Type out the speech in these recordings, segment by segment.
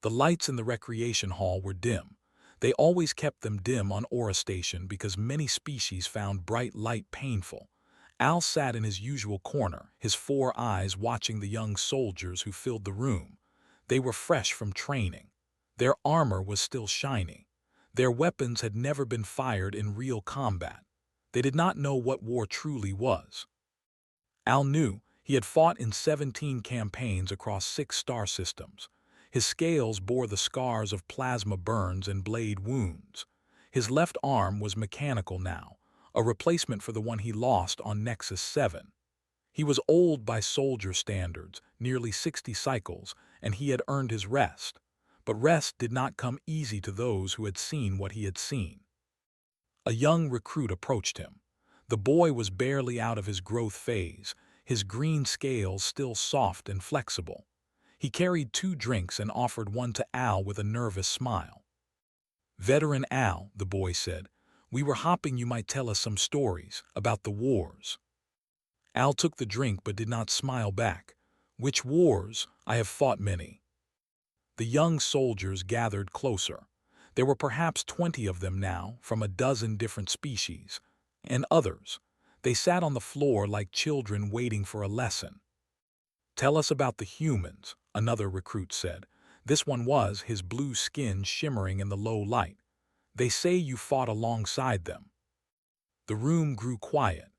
The lights in the recreation hall were dim. They always kept them dim on Aura Station because many species found bright light painful. Al sat in his usual corner, his four eyes watching the young soldiers who filled the room. They were fresh from training. Their armor was still shiny. Their weapons had never been fired in real combat. They did not know what war truly was. Al knew he had fought in 17 campaigns across 6 star systems. His scales bore the scars of plasma burns and blade wounds. His left arm was mechanical now, a replacement for the one he lost on Nexus 7. He was old by soldier standards, nearly 60 cycles, and he had earned his rest. But rest did not come easy to those who had seen what he had seen. A young recruit approached him. The boy was barely out of his growth phase, his green scales still soft and flexible. He carried 2 drinks and offered one to Al with a nervous smile. "Veteran Al," the boy said, "we were hoping you might tell us some stories about the wars." Al took the drink but did not smile back. "Which wars? I have fought many." The young soldiers gathered closer. There were perhaps 20 of them now, from a dozen different species. And others. They sat on the floor like children waiting for a lesson. "Tell us about the humans," another recruit said. This one was, his blue skin shimmering in the low light. "They say you fought alongside them." The room grew quiet.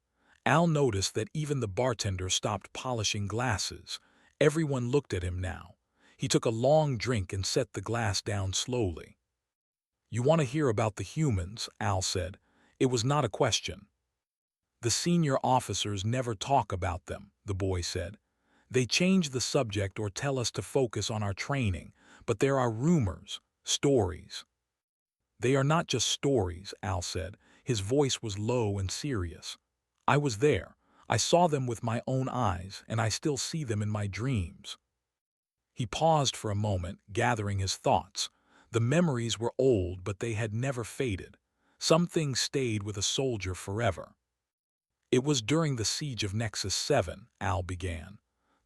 Al noticed that even the bartender stopped polishing glasses. Everyone looked at him now. He took a long drink and set the glass down slowly. "You want to hear about the humans," Al said. It was not a question. "The senior officers never talk about them," the boy said. "They change the subject or tell us to focus on our training, but there are rumors, stories." "They are not just stories," Al said. His voice was low and serious. "I was there. I saw them with my own eyes, and I still see them in my dreams." He paused for a moment, gathering his thoughts. The memories were old, but they had never faded. Some things stayed with a soldier forever. "It was during the siege of Nexus 7, Al began.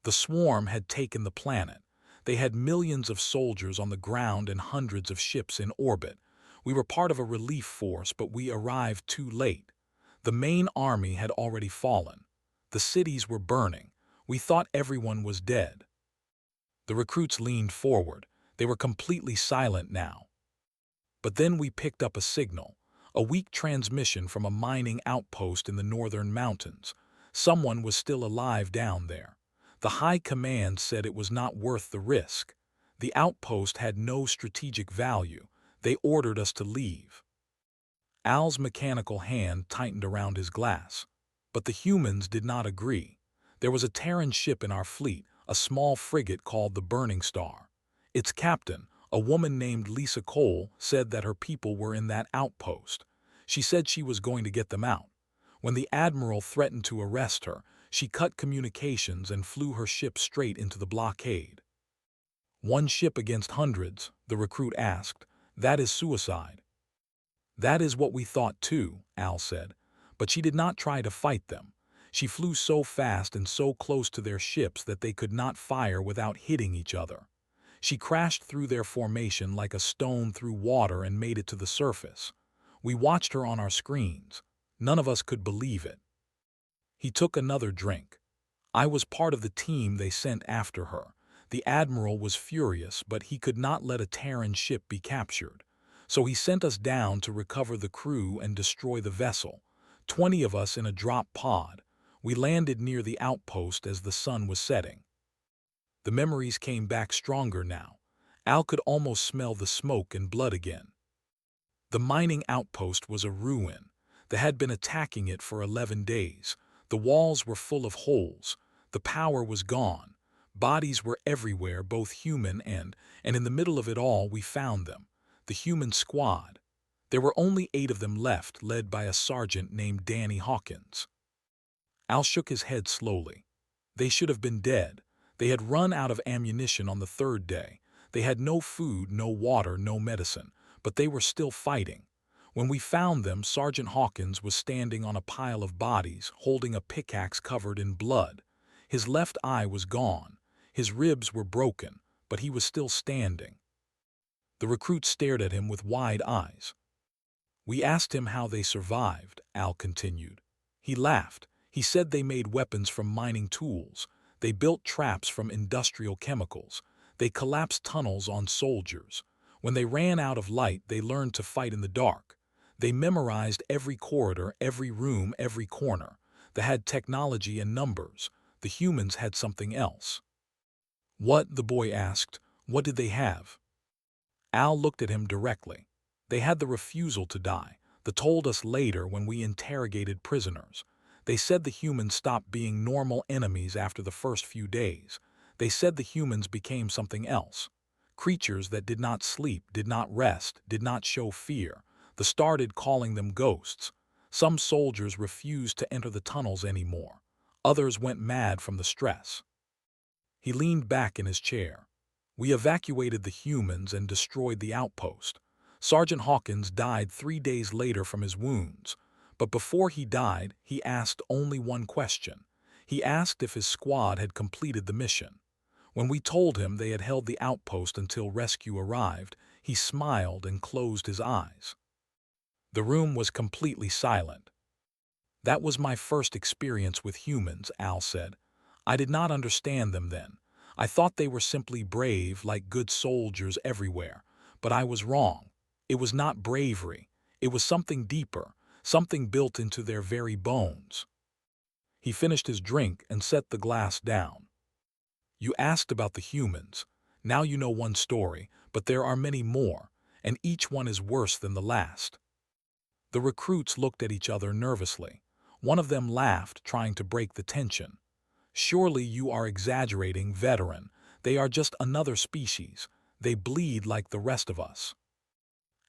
The swarm had taken the planet. They had millions of soldiers on the ground and hundreds of ships in orbit. We were part of a relief force, but we arrived too late. The main army had already fallen. The cities were burning. We thought everyone was dead." The recruits leaned forward. They were completely silent now. "But then we picked up a signal, a weak transmission from a mining outpost in the northern mountains. Someone was still alive down there. The high command said it was not worth the risk. The outpost had no strategic value. They ordered us to leave." Al's mechanical hand tightened around his glass. But the humans did not agree. "There was a Terran ship in our fleet, a small frigate called the Burning Star. Its captain, a woman named Lisa Cole, said that her people were in that outpost. She said she was going to get them out. When the admiral threatened to arrest her, she cut communications and flew her ship straight into the blockade." "One ship against hundreds?" the recruit asked. "That is suicide." "That is what we thought too," Al said. "But she did not try to fight them. She flew so fast and so close to their ships that they could not fire without hitting each other. She crashed through their formation like a stone through water and made it to the surface. We watched her on our screens. None of us could believe it." He took another drink. "I was part of the team they sent after her. The admiral was furious, but he could not let a Terran ship be captured. So he sent us down to recover the crew and destroy the vessel. 20 of us in a drop pod. We landed near the outpost as the sun was setting." The memories came back stronger now. Al could almost smell the smoke and blood again. The mining outpost was a ruin. They had been attacking it for 11 days. The walls were full of holes. The power was gone. Bodies were everywhere, both human and in the middle of it all we found them. The human squad. There were only 8 of them left, led by a sergeant named Danny Hawkins. Al shook his head slowly. They should have been dead. They had run out of ammunition on the 3rd day. They had no food, no water, no medicine, but they were still fighting. When we found them, Sergeant Hawkins was standing on a pile of bodies, holding a pickaxe covered in blood. His left eye was gone. His ribs were broken, but he was still standing. The recruits stared at him with wide eyes. We asked him how they survived, Al continued. He laughed. He said they made weapons from mining tools. They built traps from industrial chemicals. They collapsed tunnels on soldiers. When they ran out of light, they learned to fight in the dark. They memorized every corridor, every room, every corner. They had technology and numbers. The humans had something else. What? The boy asked. What did they have? Al looked at him directly. They had the refusal to die. They told us later when we interrogated prisoners. They said the humans stopped being normal enemies after the first few days. They said the humans became something else. Creatures that did not sleep, did not rest, did not show fear. They started calling them ghosts. Some soldiers refused to enter the tunnels anymore. Others went mad from the stress. He leaned back in his chair. We evacuated the humans and destroyed the outpost. Sergeant Hawkins died 3 days later from his wounds. But before he died, he asked only one question. He asked if his squad had completed the mission. When we told him they had held the outpost until rescue arrived, he smiled and closed his eyes. The room was completely silent. That was my first experience with humans, Al said. I did not understand them then. I thought they were simply brave, like good soldiers everywhere. But I was wrong. It was not bravery. It was something deeper, something built into their very bones. He finished his drink and set the glass down. You asked about the humans. Now you know one story, but there are many more, and each one is worse than the last. The recruits looked at each other nervously. One of them laughed, trying to break the tension. Surely you are exaggerating, veteran. They are just another species. They bleed like the rest of us.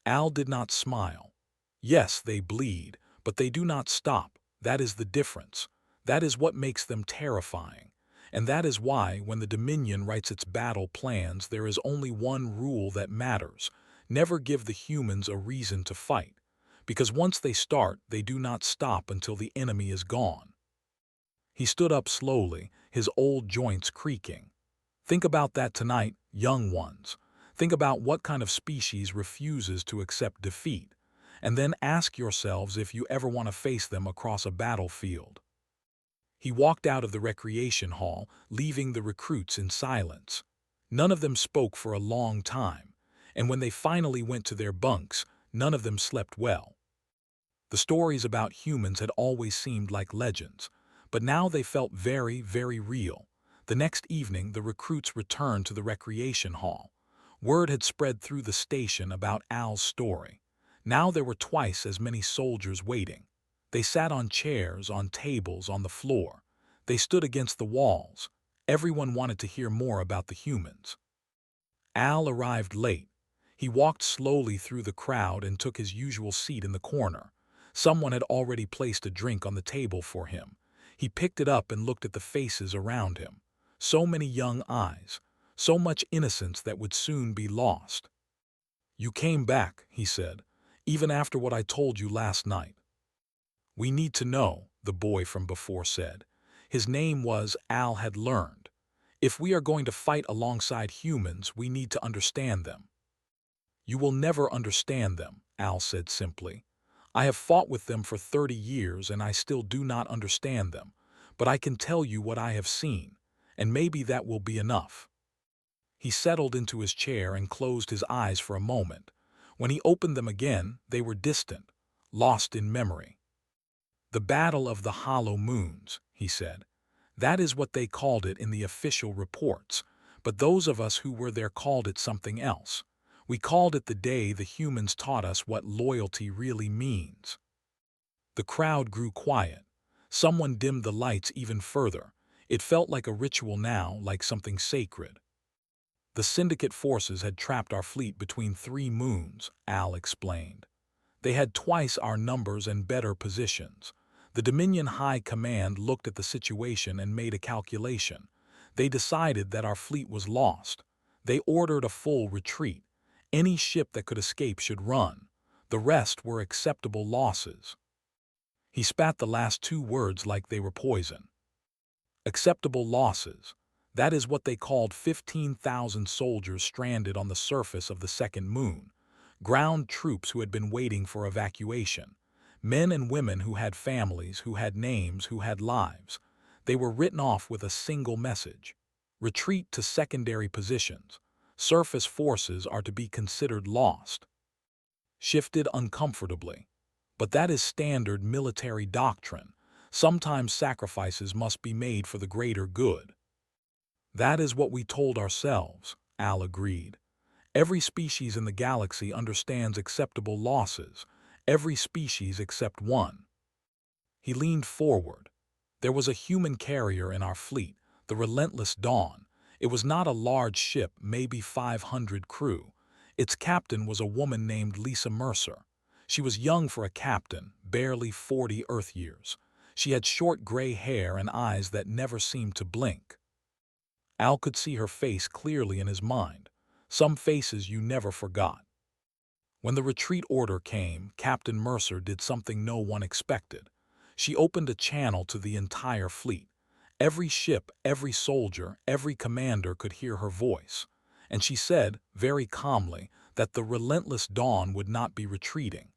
Al did not smile. Yes, they bleed, but they do not stop. That is the difference. That is what makes them terrifying. And that is why, when the Dominion writes its battle plans, there is only one rule that matters. Never give the humans a reason to fight. Because once they start, they do not stop until the enemy is gone. He stood up slowly, his old joints creaking. Think about that tonight, young ones. Think about what kind of species refuses to accept defeat. And then ask yourselves if you ever want to face them across a battlefield. He walked out of the recreation hall, leaving the recruits in silence. None of them spoke for a long time, and when they finally went to their bunks, none of them slept well. The stories about humans had always seemed like legends, but now they felt very, very real. The next evening, the recruits returned to the recreation hall. Word had spread through the station about Al's story. Now there were twice as many soldiers waiting. They sat on chairs, on tables, on the floor. They stood against the walls. Everyone wanted to hear more about the humans. Al arrived late. He walked slowly through the crowd and took his usual seat in the corner. Someone had already placed a drink on the table for him. He picked it up and looked at the faces around him. So many young eyes, so much innocence that would soon be lost. "You came back," he said, "even after what I told you last night." "We need to know," the boy from before said. His name was Al had learned. "If we are going to fight alongside humans, we need to understand them." "You will never understand them," Al said simply. "I have fought with them for 30 years and I still do not understand them, but I can tell you what I have seen, and maybe that will be enough." He settled into his chair and closed his eyes for a moment. When he opened them again, they were distant, lost in memory. "The Battle of the Hollow Moons," he said. "That is what they called it in the official reports, but those of us who were there called it something else. We called it the day the humans taught us what loyalty really means." The crowd grew quiet. Someone dimmed the lights even further. It felt like a ritual now, like something sacred. "The Syndicate forces had trapped our fleet between 3 moons," Al explained. "They had twice our numbers and better positions. The Dominion High Command looked at the situation and made a calculation. They decided that our fleet was lost. They ordered a full retreat. Any ship that could escape should run. The rest were acceptable losses." He spat the last 2 words like they were poison. Acceptable losses. That is what they called 15,000 soldiers stranded on the surface of the second moon, ground troops who had been waiting for evacuation, men and women who had families, who had names, who had lives. They were written off with a single message: retreat to secondary positions. Surface forces are to be considered lost. Shifted uncomfortably. But that is standard military doctrine. Sometimes sacrifices must be made for the greater good. That is what we told ourselves, Al agreed. Every species in the galaxy understands acceptable losses, every species except one. He leaned forward. There was a human carrier in our fleet, the Relentless Dawn. It was not a large ship, maybe 500 crew. Its captain was a woman named Lisa Mercer. She was young for a captain, barely 40 Earth years. She had short gray hair and eyes that never seemed to blink. Al could see her face clearly in his mind. Some faces you never forgot. When the retreat order came, Captain Mercer did something no one expected. She opened a channel to the entire fleet. Every ship, every soldier, every commander could hear her voice. And she said, very calmly, that the Relentless Dawn would not be retreating.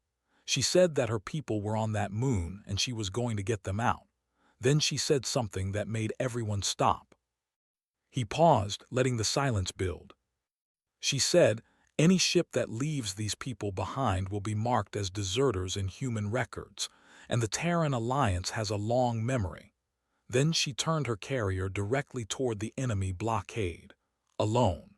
She said that her people were on that moon and she was going to get them out. Then she said something that made everyone stop. He paused, letting the silence build. She said, any ship that leaves these people behind will be marked as deserters in human records, and the Terran Alliance has a long memory. Then she turned her carrier directly toward the enemy blockade, alone.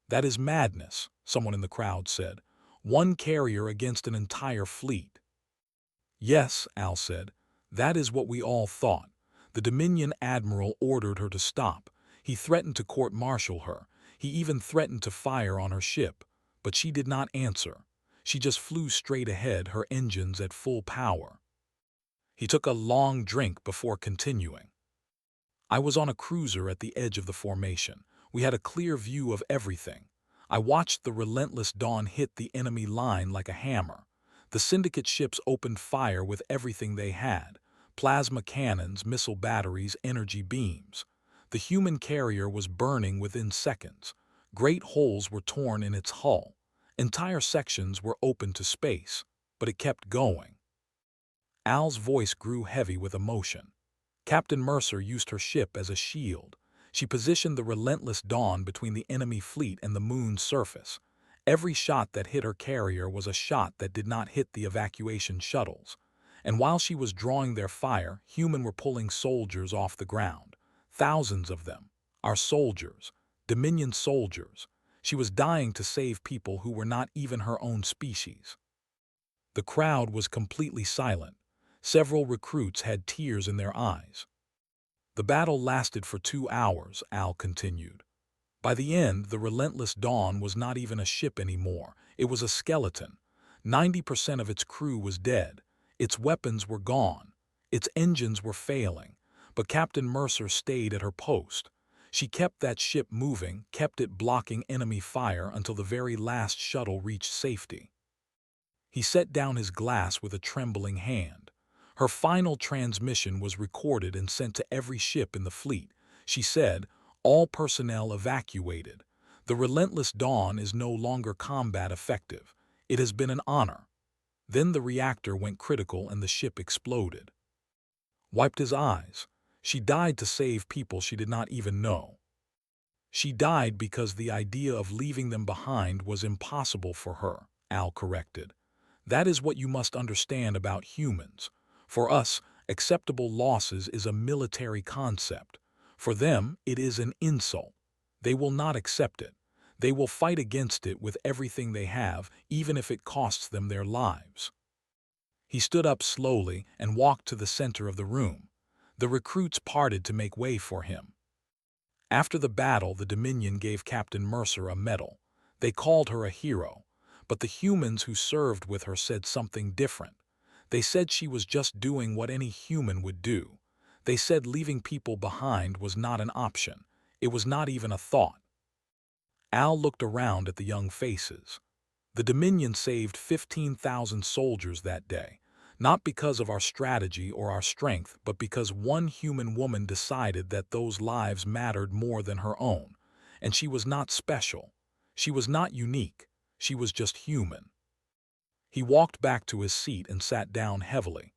That is madness, someone in the crowd said. One carrier against an entire fleet. Yes, Al said. That is what we all thought. The Dominion Admiral ordered her to stop. He threatened to court-martial her. He even threatened to fire on her ship. But she did not answer. She just flew straight ahead, her engines at full power. He took a long drink before continuing. I was on a cruiser at the edge of the formation. We had a clear view of everything. I watched the Relentless Dawn hit the enemy line like a hammer. The Syndicate ships opened fire with everything they had: plasma cannons, missile batteries, energy beams. The human carrier was burning within seconds. Great holes were torn in its hull. Entire sections were open to space, but it kept going. Al's voice grew heavy with emotion. Captain Mercer used her ship as a shield. She positioned the Relentless Dawn between the enemy fleet and the moon's surface. Every shot that hit her carrier was a shot that did not hit the evacuation shuttles. And while she was drawing their fire, humans were pulling soldiers off the ground. Thousands of them. Our soldiers. Dominion soldiers. She was dying to save people who were not even her own species. The crowd was completely silent. Several recruits had tears in their eyes. The battle lasted for 2 hours, Al continued. By the end, the Relentless Dawn was not even a ship anymore. It was a skeleton. 90% of its crew was dead. Its weapons were gone. Its engines were failing. But Captain Mercer stayed at her post. She kept that ship moving, kept it blocking enemy fire until the very last shuttle reached safety. He set down his glass with a trembling hand. Her final transmission was recorded and sent to every ship in the fleet. She said, all personnel evacuated. The Relentless Dawn is no longer combat effective. It has been an honor. Then the reactor went critical and the ship exploded. Wiped his eyes. She died to save people she did not even know. She died because the idea of leaving them behind was impossible for her, Al corrected. That is what you must understand about humans. For us, acceptable losses is a military concept. For them, it is an insult. They will not accept it. They will fight against it with everything they have, even if it costs them their lives. He stood up slowly and walked to the center of the room. The recruits parted to make way for him. After the battle, the Dominion gave Captain Mercer a medal. They called her a hero. But the humans who served with her said something different. They said she was just doing what any human would do. They said leaving people behind was not an option. It was not even a thought. Al looked around at the young faces. The Dominion saved 15,000 soldiers that day. Not because of our strategy or our strength, but because one human woman decided that those lives mattered more than her own. And she was not special. She was not unique. She was just human. He walked back to his seat and sat down heavily.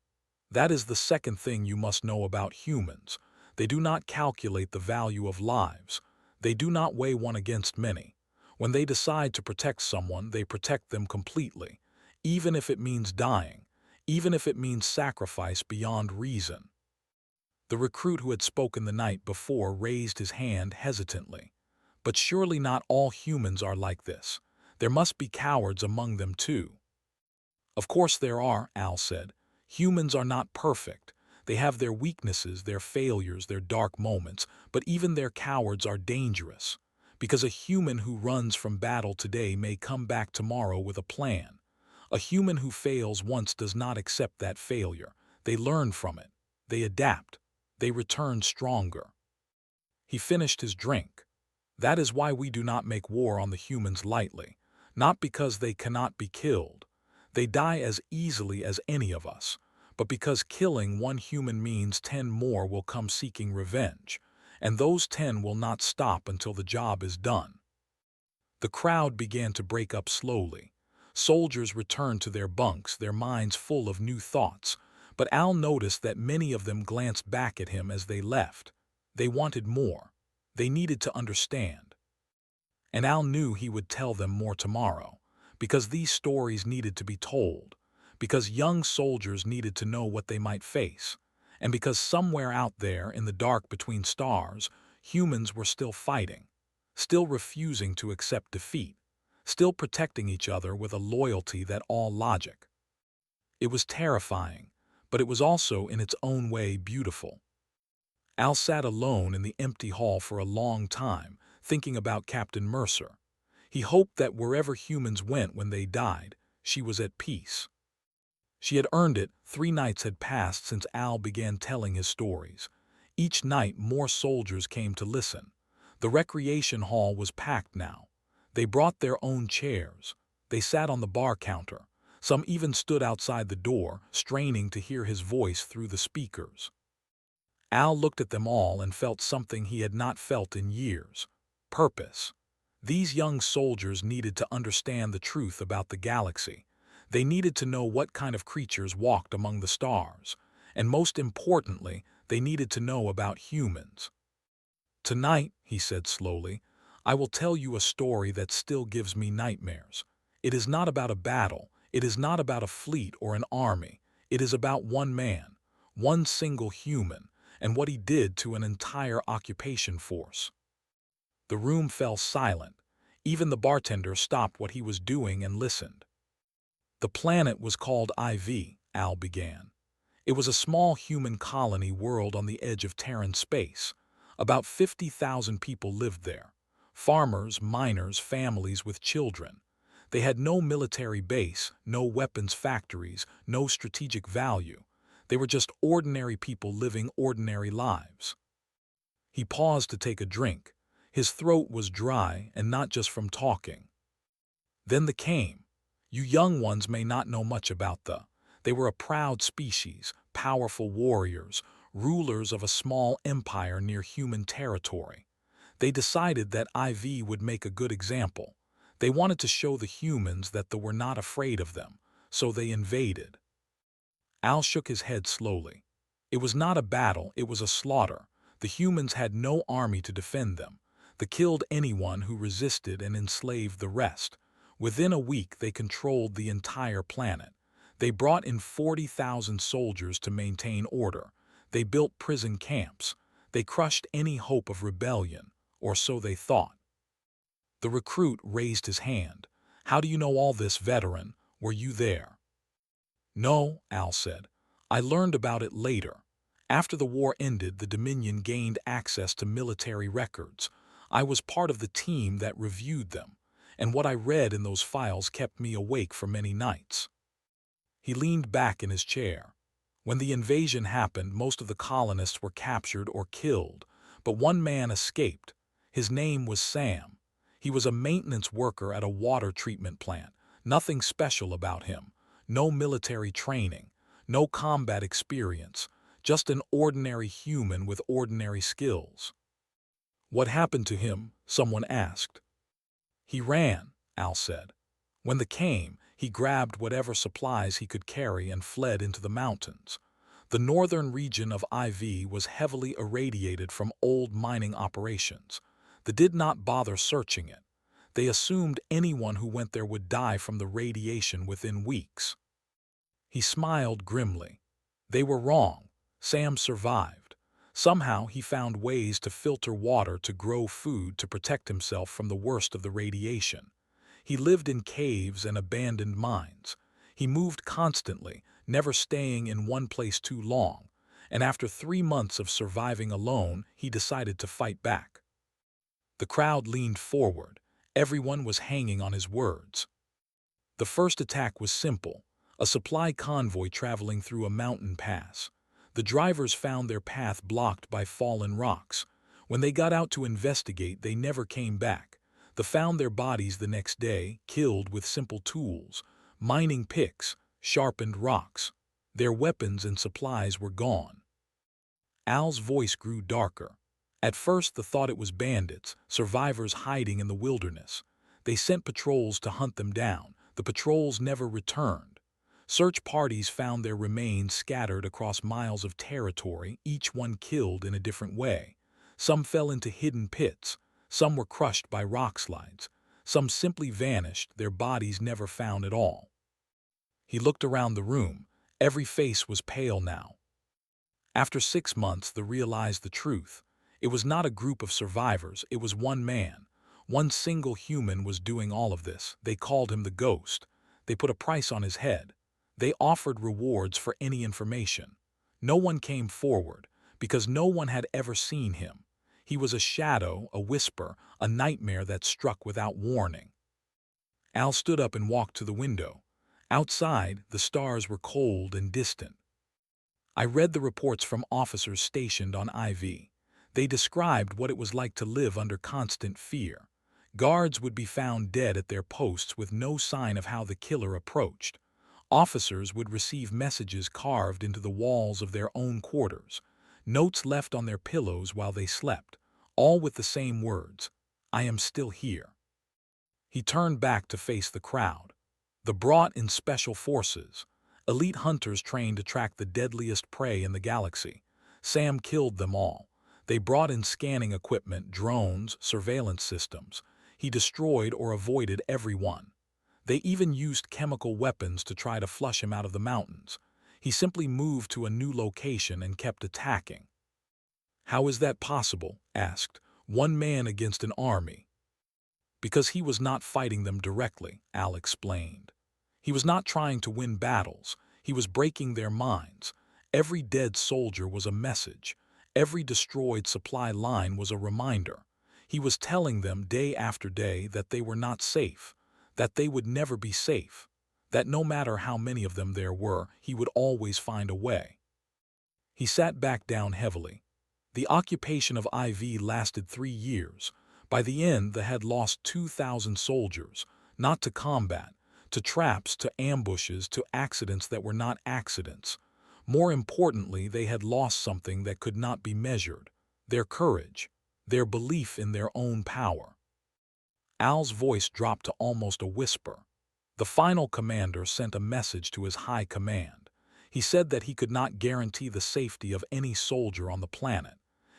That is the second thing you must know about humans. They do not calculate the value of lives. They do not weigh one against many. When they decide to protect someone, they protect them completely, even if it means dying, even if it means sacrifice beyond reason. The recruit who had spoken the night before raised his hand hesitantly. But surely not all humans are like this. There must be cowards among them too. Of course there are, Al said. Humans are not perfect. They have their weaknesses, their failures, their dark moments, but even their cowards are dangerous. Because a human who runs from battle today may come back tomorrow with a plan. A human who fails once does not accept that failure. They learn from it. They adapt. They return stronger. He finished his drink. That is why we do not make war on the humans lightly, not because they cannot be killed. They die as easily as any of us, but because killing one human means 10 more will come seeking revenge, and those 10 will not stop until the job is done. The crowd began to break up slowly. Soldiers returned to their bunks, their minds full of new thoughts, but Al noticed that many of them glanced back at him as they left. They wanted more. They needed to understand. And Al knew he would tell them more tomorrow, because these stories needed to be told, because young soldiers needed to know what they might face, and because somewhere out there in the dark between stars, humans were still fighting, still refusing to accept defeat, still protecting each other with a loyalty that all logic. It was terrifying, but it was also in its own way beautiful. Al sat alone in the empty hall for a long time, thinking about Captain Mercer. He hoped that wherever humans went when they died, she was at peace. She had earned it. 3 nights had passed since Al began telling his stories. Each night more soldiers came to listen. The recreation hall was packed now. They brought their own chairs. They sat on the bar counter. Some even stood outside the door, straining to hear his voice through the speakers. Al looked at them all and felt something he had not felt in years. Purpose. These young soldiers needed to understand the truth about the galaxy. They needed to know what kind of creatures walked among the stars. And most importantly, they needed to know about humans. Tonight, he said slowly, I will tell you a story that still gives me nightmares. It is not about a battle. It is not about a fleet or an army. It is about one man, one single human, and what he did to an entire occupation force. The room fell silent. Even the bartender stopped what he was doing and listened. The planet was called IV, Al began. It was a small human colony world on the edge of Terran space. About 50,000 people lived there. Farmers, miners, families with children. They had no military base, no weapons factories, no strategic value. They were just ordinary people living ordinary lives. He paused to take a drink. His throat was dry, and not just from talking. Then the came. You young ones may not know much about the. They were a proud species, powerful warriors, rulers of a small empire near human territory. They decided that IV would make a good example. They wanted to show the humans that they were not afraid of them, so they invaded. Al shook his head slowly. It was not a battle, it was a slaughter. The humans had no army to defend them. They killed anyone who resisted and enslaved the rest. Within a week, they controlled the entire planet. They brought in 40,000 soldiers to maintain order. They built prison camps. They crushed any hope of rebellion, or so they thought. The recruit raised his hand. How do you know all this, veteran? Were you there? No, Al said. I learned about it later. After the war ended, the Dominion gained access to military records. I was part of the team that reviewed them, and what I read in those files kept me awake for many nights. He leaned back in his chair. When the invasion happened, most of the colonists were captured or killed, but one man escaped. His name was Sam. He was a maintenance worker at a water treatment plant. Nothing special about him. No military training. no combat experience, just an ordinary human with ordinary skills. "What happened to him?" someone asked. "He ran," Al said. "When they came, he grabbed whatever supplies he could carry and fled into the mountains. The northern region of IV was heavily irradiated from old mining operations. They did not bother searching it. They assumed anyone who went there would die from the radiation within weeks." He smiled grimly. They were wrong. Sam survived. Somehow he found ways to filter water to grow food to protect himself from the worst of the radiation. He lived in caves and abandoned mines. He moved constantly, never staying in one place too long, and after 3 months of surviving alone, he decided to fight back. The crowd leaned forward. Everyone was hanging on his words. The first attack was simple, a supply convoy traveling through a mountain pass. The drivers found their path blocked by fallen rocks. When they got out to investigate, they never came back. They found their bodies the next day, killed with simple tools, mining picks, sharpened rocks. Their weapons and supplies were gone. Al's voice grew darker. At first they thought it was bandits, survivors hiding in the wilderness. They sent patrols to hunt them down. The patrols never returned. Search parties found their remains scattered across miles of territory, each one killed in a different way. Some fell into hidden pits. Some were crushed by rock slides. Some simply vanished, their bodies never found at all. He looked around the room. Every face was pale now. After 6 months, they realized the truth. It was not a group of survivors, it was one man. One single human was doing all of this. They called him the Ghost. They put a price on his head. They offered rewards for any information. No one came forward, because no one had ever seen him. He was a shadow, a whisper, a nightmare that struck without warning. Al stood up and walked to the window. Outside, the stars were cold and distant. I read the reports from officers stationed on IV. They described what it was like to live under constant fear. Guards would be found dead at their posts with no sign of how the killer approached. Officers would receive messages carved into the walls of their own quarters, notes left on their pillows while they slept, all with the same words, "I am still here." He turned back to face the crowd. The brought in special forces, elite hunters trained to track the deadliest prey in the galaxy. Sam killed them all. They brought in scanning equipment, drones, surveillance systems. He destroyed or avoided every one. They even used chemical weapons to try to flush him out of the mountains. He simply moved to a new location and kept attacking. "How is that possible?" asked. "One man against an army." "Because he was not fighting them directly," Al explained. "He was not trying to win battles. He was breaking their minds. Every dead soldier was a message. Every destroyed supply line was a reminder. He was telling them day after day that they were not safe, that they would never be safe, that no matter how many of them there were, he would always find a way." He sat back down heavily. The occupation of IV lasted 3 years. By the end, they had lost 2,000 soldiers, not to combat, to traps, to ambushes, to accidents that were not accidents. More importantly, they had lost something that could not be measured: their courage, their belief in their own power. Al's voice dropped to almost a whisper. The final commander sent a message to his high command. He said that he could not guarantee the safety of any soldier on the planet.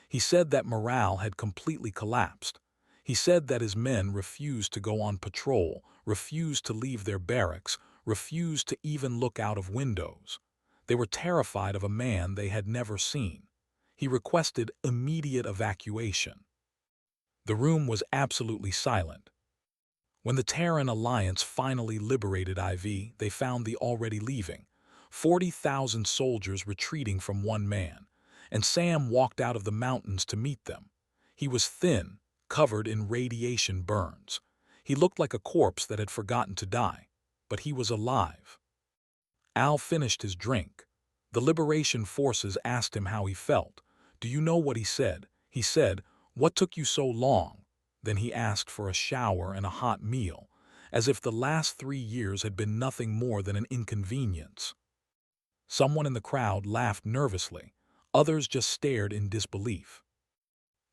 He said that morale had completely collapsed. He said that his men refused to go on patrol, refused to leave their barracks, refused to even look out of windows. They were terrified of a man they had never seen. He requested immediate evacuation. The room was absolutely silent. When the Terran Alliance finally liberated IV, they found the already leaving, 40,000 soldiers retreating from one man, and Sam walked out of the mountains to meet them. He was thin, covered in radiation burns. He looked like a corpse that had forgotten to die, but he was alive. Al finished his drink. The Liberation Forces asked him how he felt. "Do you know what he said?" He said, "What took you so long?" Then he asked for a shower and a hot meal, as if the last 3 years had been nothing more than an inconvenience. Someone in the crowd laughed nervously. Others just stared in disbelief.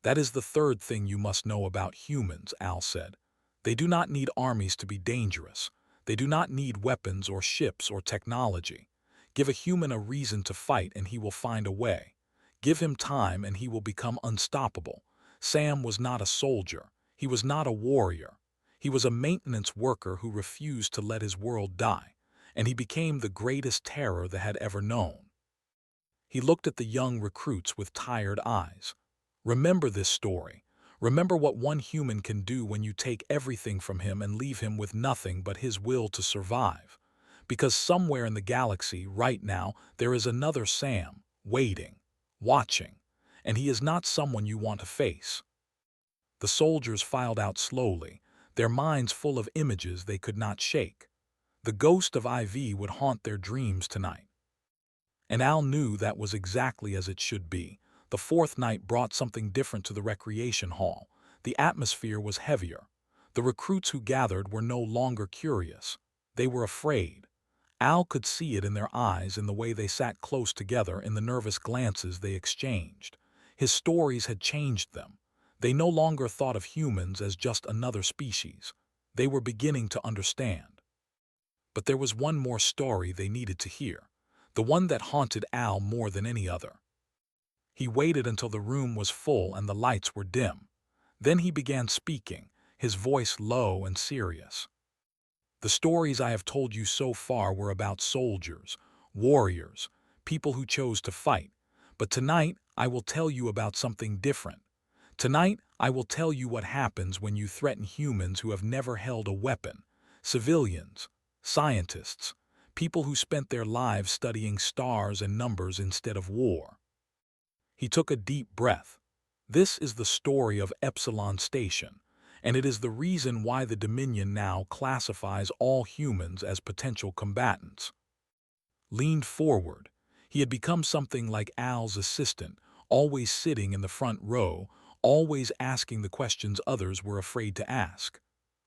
"That is the third thing you must know about humans," Al said. "They do not need armies to be dangerous. They do not need weapons or ships or technology. Give a human a reason to fight and he will find a way. Give him time and he will become unstoppable." Sam was not a soldier. He was not a warrior. He was a maintenance worker who refused to let his world die, and he became the greatest terror they had ever known. He looked at the young recruits with tired eyes. "Remember this story. Remember what one human can do when you take everything from him and leave him with nothing but his will to survive. Because somewhere in the galaxy, right now, there is another Sam, waiting, watching, and he is not someone you want to face." The soldiers filed out slowly, their minds full of images they could not shake. The ghost of IV would haunt their dreams tonight. And Al knew that was exactly as it should be. The fourth night brought something different to the recreation hall. The atmosphere was heavier. The recruits who gathered were no longer curious. They were afraid. Al could see it in their eyes, in the way they sat close together, in the nervous glances they exchanged. His stories had changed them. They no longer thought of humans as just another species. They were beginning to understand. But there was one more story they needed to hear, the one that haunted Al more than any other. He waited until the room was full and the lights were dim. Then he began speaking, his voice low and serious. "The stories I have told you so far were about soldiers, warriors, people who chose to fight. But tonight I will tell you about something different. Tonight I will tell you what happens when you threaten humans who have never held a weapon, civilians, scientists, people who spent their lives studying stars and numbers instead of war." He took a deep breath. "This is the story of Epsilon Station, and it is the reason why the Dominion now classifies all humans as potential combatants." Leaned forward. He had become something like Al's assistant, always sitting in the front row, always asking the questions others were afraid to ask.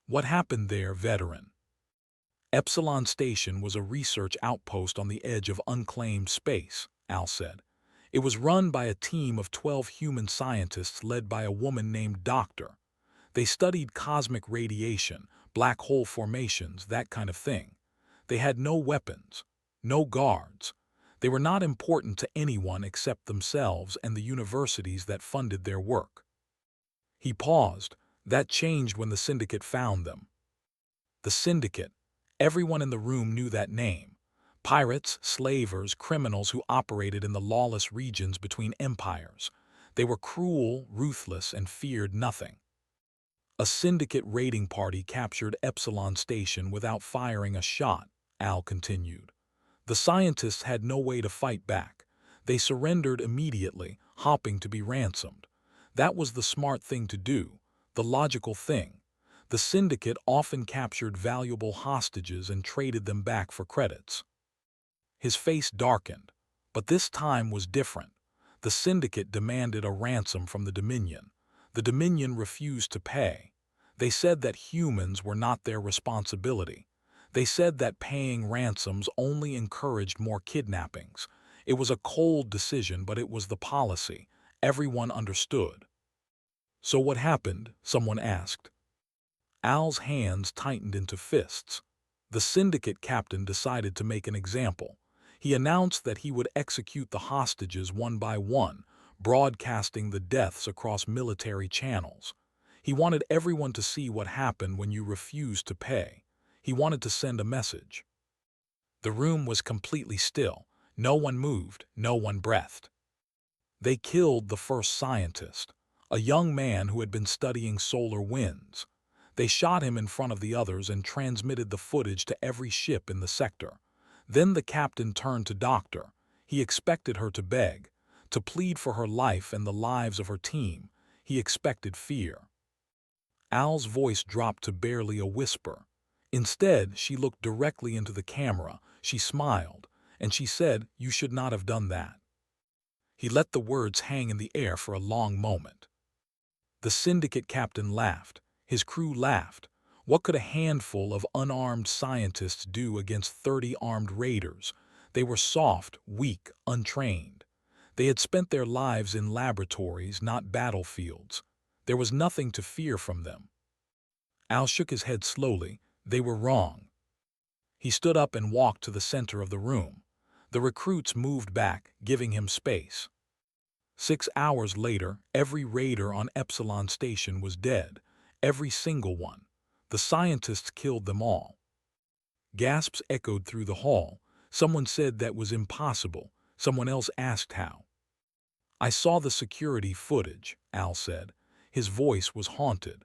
"What happened there, veteran?" "Epsilon Station was a research outpost on the edge of unclaimed space," Al said. "It was run by a team of 12 human scientists led by a woman named Doctor. They studied cosmic radiation, black hole formations, that kind of thing. They had no weapons, no guards. They were not important to anyone except themselves and the universities that funded their work." He paused. That changed when the Syndicate found them. The Syndicate. Everyone in the room knew that name. Pirates, slavers, criminals who operated in the lawless regions between empires. They were cruel, ruthless, and feared nothing. "A Syndicate raiding party captured Epsilon Station without firing a shot," Al continued. "The scientists had no way to fight back. They surrendered immediately, hoping to be ransomed. That was the smart thing to do, the logical thing. The Syndicate often captured valuable hostages and traded them back for credits." His face darkened. But this time was different. The Syndicate demanded a ransom from the Dominion. The Dominion refused to pay. They said that humans were not their responsibility. They said that paying ransoms only encouraged more kidnappings. It was a cold decision, but it was the policy. Everyone understood. "So what happened?" someone asked. Al's hands tightened into fists. The Syndicate captain decided to make an example. He announced that he would execute the hostages one by one, broadcasting the deaths across military channels. He wanted everyone to see what happened when you refused to pay. He wanted to send a message. The room was completely still. No one moved, no one breathed. They killed the first scientist, a young man who had been studying solar winds. They shot him in front of the others and transmitted the footage to every ship in the sector. Then the captain turned to Doctor. He expected her to beg, to plead for her life and the lives of her team. He expected fear. Al's voice dropped to barely a whisper. Instead, she looked directly into the camera. She smiled, and she said, "You should not have done that." He let the words hang in the air for a long moment. The Syndicate captain laughed. His crew laughed. What could a handful of unarmed scientists do against 30 armed raiders? They were soft, weak, untrained. They had spent their lives in laboratories, not battlefields. There was nothing to fear from them. Al shook his head slowly. They were wrong. He stood up and walked to the center of the room. The recruits moved back, giving him space. 6 hours later, every raider on Epsilon Station was dead. Every single one. The scientists killed them all. Gasps echoed through the hall. Someone said that was impossible. Someone else asked how. I saw the security footage, Al said. His voice was haunted.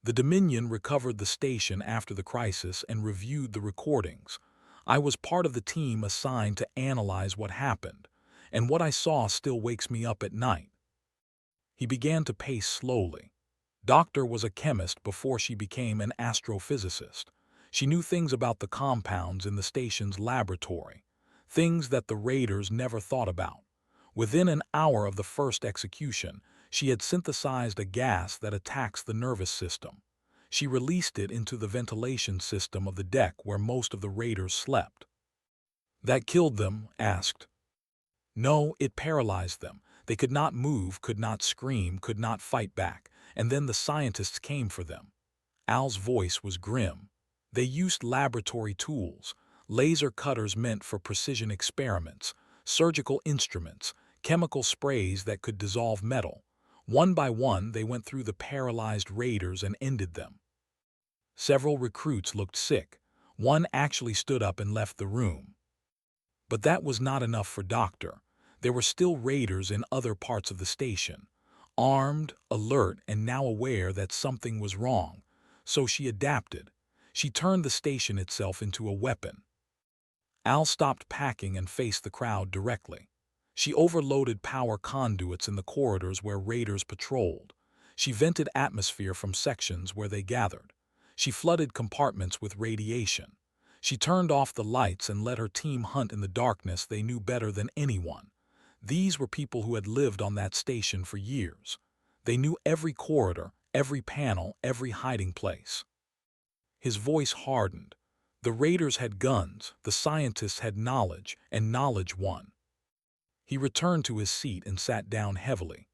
The Dominion recovered the station after the crisis and reviewed the recordings. I was part of the team assigned to analyze what happened, and what I saw still wakes me up at night. He began to pace slowly. Doctor was a chemist before she became an astrophysicist. She knew things about the compounds in the station's laboratory, things that the raiders never thought about. Within an hour of the first execution, she had synthesized a gas that attacks the nervous system. She released it into the ventilation system of the deck where most of the raiders slept. That killed them? Asked. No, it paralyzed them. They could not move, could not scream, could not fight back, and then the scientists came for them. Al's voice was grim. They used laboratory tools, laser cutters meant for precision experiments, surgical instruments, chemical sprays that could dissolve metal. One by one, they went through the paralyzed raiders and ended them. Several recruits looked sick. One actually stood up and left the room. But that was not enough for Doctor. There were still raiders in other parts of the station, armed, alert, and now aware that something was wrong. So she adapted. She turned the station itself into a weapon. Al stopped packing and faced the crowd directly. She overloaded power conduits in the corridors where raiders patrolled. She vented atmosphere from sections where they gathered. She flooded compartments with radiation. She turned off the lights and let her team hunt in the darkness they knew better than anyone. These were people who had lived on that station for years. They knew every corridor, every panel, every hiding place. His voice hardened. The raiders had guns, the scientists had knowledge, and knowledge won. He returned to his seat and sat down heavily.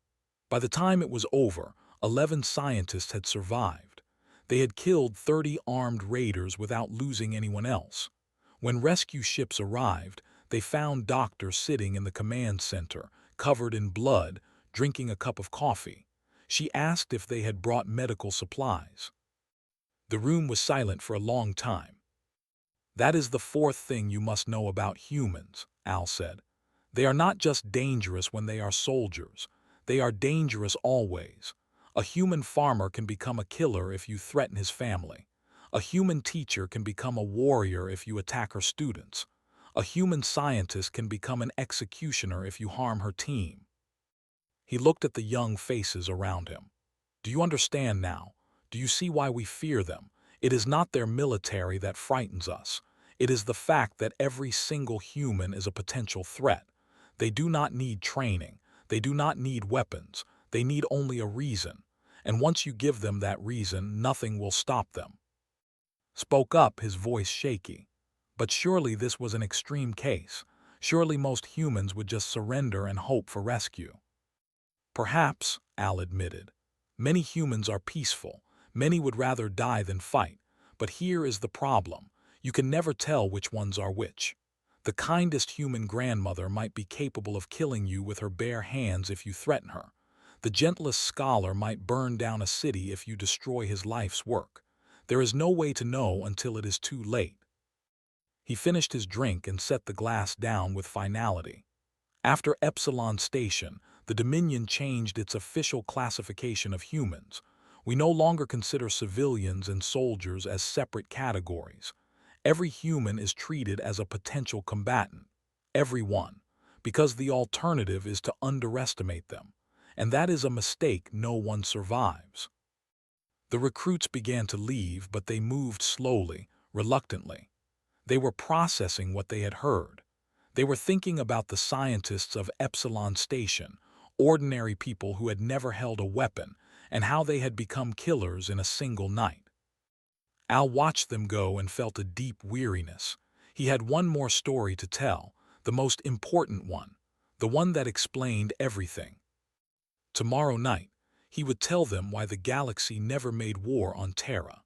By the time it was over, 11 scientists had survived. They had killed 30 armed raiders without losing anyone else. When rescue ships arrived, they found Doctor sitting in the command center, covered in blood, drinking a cup of coffee. She asked if they had brought medical supplies. The room was silent for a long time. That is the fourth thing you must know about humans, Al said. They are not just dangerous when they are soldiers. They are dangerous always. A human farmer can become a killer if you threaten his family. A human teacher can become a warrior if you attack her students. A human scientist can become an executioner if you harm her team. He looked at the young faces around him. Do you understand now? Do you see why we fear them? It is not their military that frightens us. It is the fact that every single human is a potential threat. They do not need training. They do not need weapons. They need only a reason. And once you give them that reason, nothing will stop them. Spoke up, his voice shaky. But surely this was an extreme case. Surely most humans would just surrender and hope for rescue. Perhaps, Al admitted. Many humans are peaceful. Many would rather die than fight. But here is the problem. You can never tell which ones are which. The kindest human grandmother might be capable of killing you with her bare hands if you threaten her. The gentlest scholar might burn down a city if you destroy his life's work. There is no way to know until it is too late. He finished his drink and set the glass down with finality. After Epsilon Station, the Dominion changed its official classification of humans. We no longer consider civilians and soldiers as separate categories. Every human is treated as a potential combatant. Everyone. Because the alternative is to underestimate them. And that is a mistake no one survives. The recruits began to leave, but they moved slowly, reluctantly. They were processing what they had heard. They were thinking about the scientists of Epsilon Station, ordinary people who had never held a weapon, and how they had become killers in a single night. Al watched them go and felt a deep weariness. He had one more story to tell, the most important one, the one that explained everything. Tomorrow night, he would tell them why the galaxy never made war on Terra.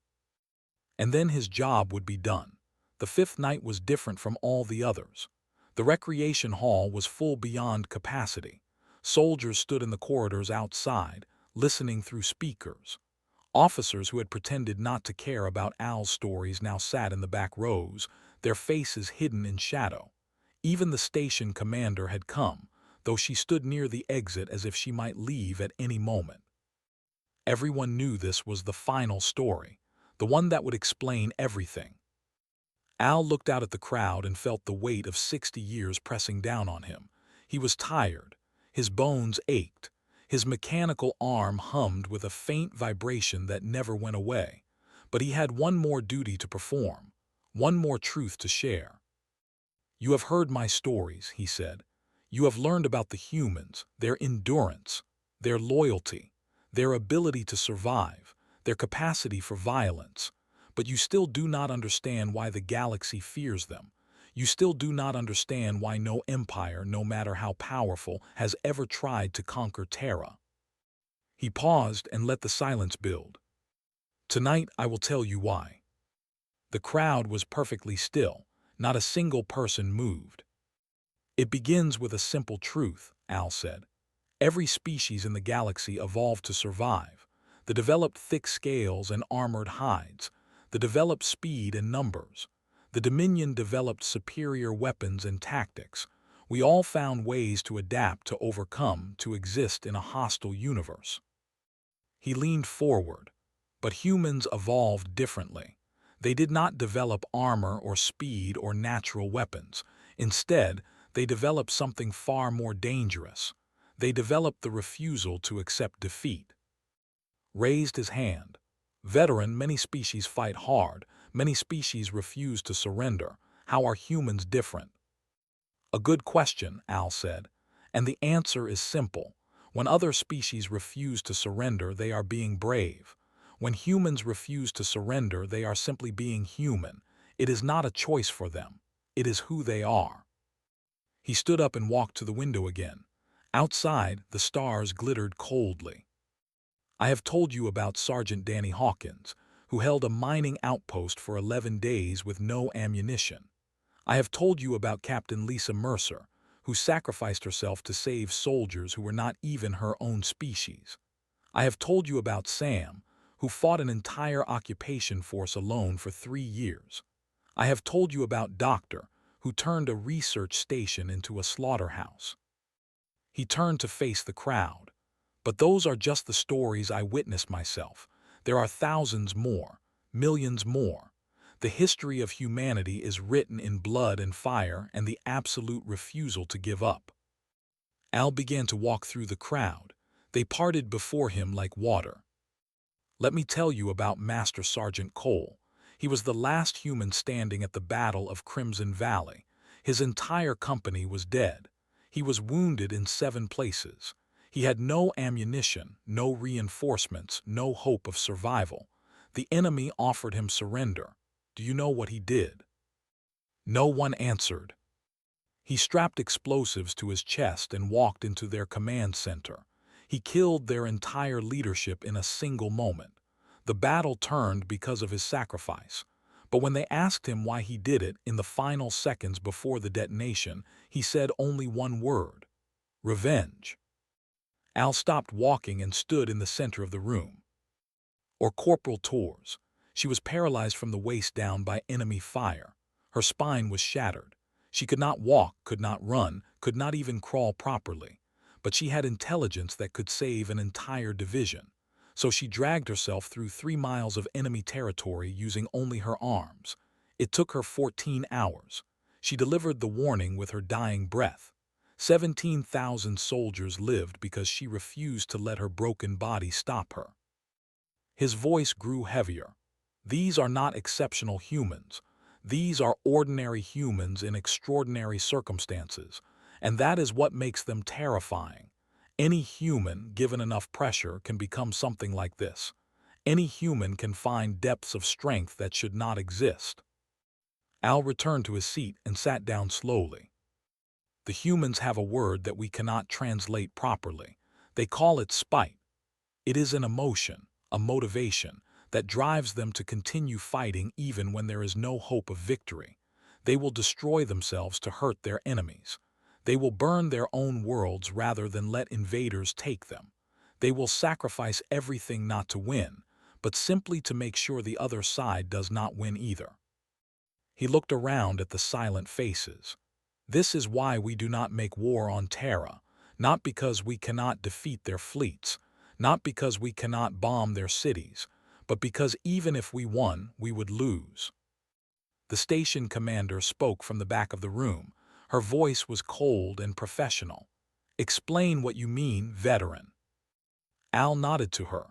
And then his job would be done. The fifth night was different from all the others. The recreation hall was full beyond capacity. Soldiers stood in the corridors outside, listening through speakers. Officers who had pretended not to care about Al's stories now sat in the back rows, their faces hidden in shadow. Even the station commander had come, though she stood near the exit as if she might leave at any moment. Everyone knew this was the final story, the one that would explain everything. Al looked out at the crowd and felt the weight of 60 years pressing down on him. He was tired. His bones ached. His mechanical arm hummed with a faint vibration that never went away. But he had one more duty to perform, one more truth to share. "You have heard my stories," he said. "You have learned about the humans, their endurance, their loyalty, their ability to survive, their capacity for violence. But you still do not understand why the galaxy fears them. You still do not understand why no empire, no matter how powerful, has ever tried to conquer Terra." He paused and let the silence build. "Tonight I will tell you why." The crowd was perfectly still. Not a single person moved. "It begins with a simple truth," Al said. "Every species in the galaxy evolved to survive. The developed thick scales and armored hides. The developed speed and numbers. The Dominion developed superior weapons and tactics. We all found ways to adapt, to overcome, to exist in a hostile universe." He leaned forward. "But humans evolved differently. They did not develop armor or speed or natural weapons. Instead, they developed something far more dangerous. They developed the refusal to accept defeat." Raised his hand. "Veteran, many species fight hard. Many species refuse to surrender. How are humans different?" "A good question," Al said. "And the answer is simple. When other species refuse to surrender, they are being brave. When humans refuse to surrender, they are simply being human. It is not a choice for them. It is who they are." He stood up and walked to the window again. Outside, the stars glittered coldly. "I have told you about Sergeant Danny Hawkins, who held a mining outpost for 11 days with no ammunition. I have told you about Captain Lisa Mercer, who sacrificed herself to save soldiers who were not even her own species. I have told you about Sam, who fought an entire occupation force alone for 3 years. I have told you about Doctor, who turned a research station into a slaughterhouse." He turned to face the crowd. "But those are just the stories I witnessed myself. There are thousands more, millions more. The history of humanity is written in blood and fire and the absolute refusal to give up." Al began to walk through the crowd. They parted before him like water. "Let me tell you about Master Sergeant Cole. He was the last human standing at the Battle of Crimson Valley. His entire company was dead. He was wounded in 7 places. He had no ammunition, no reinforcements, no hope of survival. The enemy offered him surrender. Do you know what he did?" No one answered. "He strapped explosives to his chest and walked into their command center. He killed their entire leadership in a single moment. The battle turned because of his sacrifice. But when they asked him why he did it in the final seconds before the detonation, he said only one word: revenge." Al stopped walking and stood in the center of the room. Or Corporal Torres. She was paralyzed from the waist down by enemy fire. Her spine was shattered. She could not walk, could not run, could not even crawl properly. But she had intelligence that could save an entire division. So she dragged herself through 3 miles of enemy territory using only her arms. It took her 14 hours. She delivered the warning with her dying breath. 17,000 soldiers lived because she refused to let her broken body stop her. His voice grew heavier. "These are not exceptional humans. These are ordinary humans in extraordinary circumstances, and that is what makes them terrifying. Any human, given enough pressure, can become something like this. Any human can find depths of strength that should not exist." Al returned to his seat and sat down slowly. The humans have a word that we cannot translate properly. They call it spite. It is an emotion, a motivation, that drives them to continue fighting even when there is no hope of victory. They will destroy themselves to hurt their enemies. They will burn their own worlds rather than let invaders take them. They will sacrifice everything not to win, but simply to make sure the other side does not win either. He looked around at the silent faces. This is why we do not make war on Terra, not because we cannot defeat their fleets, not because we cannot bomb their cities, but because even if we won, we would lose. The station commander spoke from the back of the room. Her voice was cold and professional. "Explain what you mean, veteran." Al nodded to her.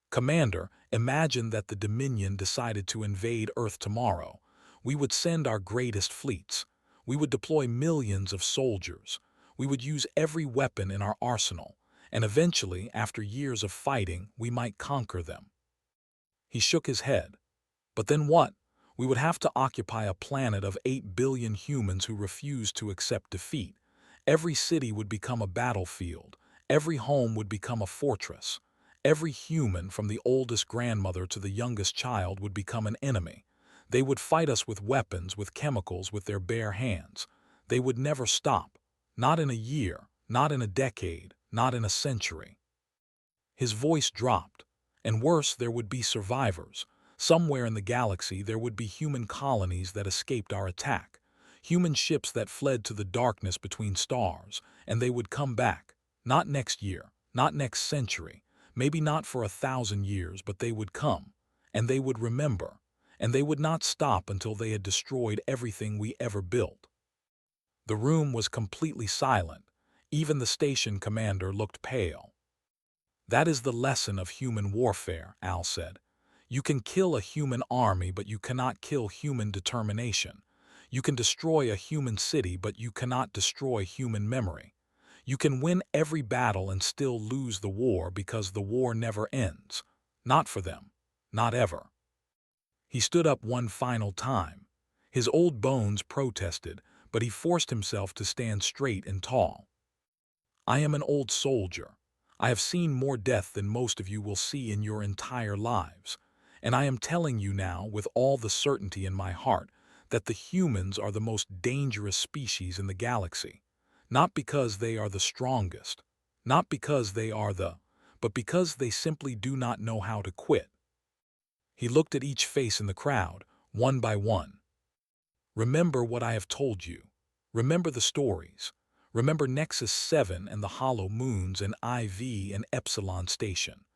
"Commander, imagine that the Dominion decided to invade Earth tomorrow. We would send our greatest fleets. We would deploy millions of soldiers. We would use every weapon in our arsenal. And eventually, after years of fighting, we might conquer them." He shook his head. "But then what? We would have to occupy a planet of 8 billion humans who refuse to accept defeat. Every city would become a battlefield. Every home would become a fortress. Every human, from the oldest grandmother to the youngest child, would become an enemy. They would fight us with weapons, with chemicals, with their bare hands. They would never stop. Not in a year, not in a decade, not in a century." His voice dropped. "And worse, there would be survivors. Somewhere in the galaxy there would be human colonies that escaped our attack. Human ships that fled to the darkness between stars, and they would come back. Not next year, not next century, maybe not for 1,000 years, but they would come. And they would remember. And they would not stop until they had destroyed everything we ever built." The room was completely silent. Even the station commander looked pale. "That is the lesson of human warfare," Al said. "You can kill a human army, but you cannot kill human determination. You can destroy a human city, but you cannot destroy human memory. You can win every battle and still lose the war because the war never ends. Not for them. Not ever." He stood up one final time. His old bones protested, but he forced himself to stand straight and tall. "I am an old soldier. I have seen more death than most of you will see in your entire lives. And I am telling you now, with all the certainty in my heart, that the humans are the most dangerous species in the galaxy. Not because they are the strongest, not because they are but because they simply do not know how to quit." He looked at each face in the crowd, one by one. "Remember what I have told you. Remember the stories. Remember Nexus 7 and the Hollow Moons and IV and Epsilon Station.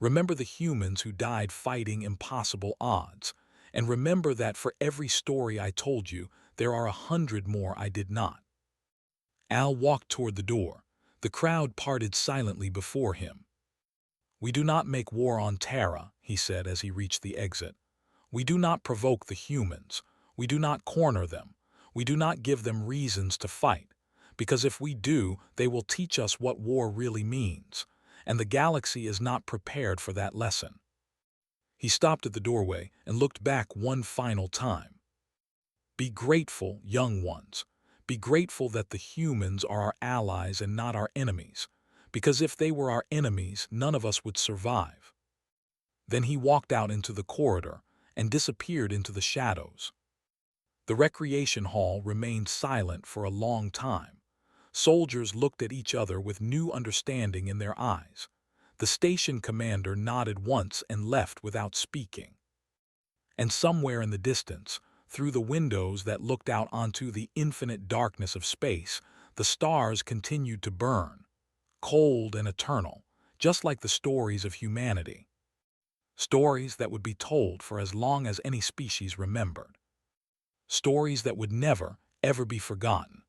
Remember the humans who died fighting impossible odds. And remember that for every story I told you, there are 100 more I did not." Al walked toward the door. The crowd parted silently before him. "We do not make war on Terra," he said as he reached the exit. "We do not provoke the humans. We do not corner them. We do not give them reasons to fight. Because if we do, they will teach us what war really means. And the galaxy is not prepared for that lesson." He stopped at the doorway and looked back one final time. "Be grateful, young ones. Be grateful that the humans are our allies and not our enemies. Because if they were our enemies, none of us would survive." Then he walked out into the corridor and disappeared into the shadows. The recreation hall remained silent for a long time. Soldiers looked at each other with new understanding in their eyes. The station commander nodded once and left without speaking. And somewhere in the distance, through the windows that looked out onto the infinite darkness of space, the stars continued to burn, cold and eternal, just like the stories of humanity. Stories that would be told for as long as any species remembered. Stories that would never, ever be forgotten.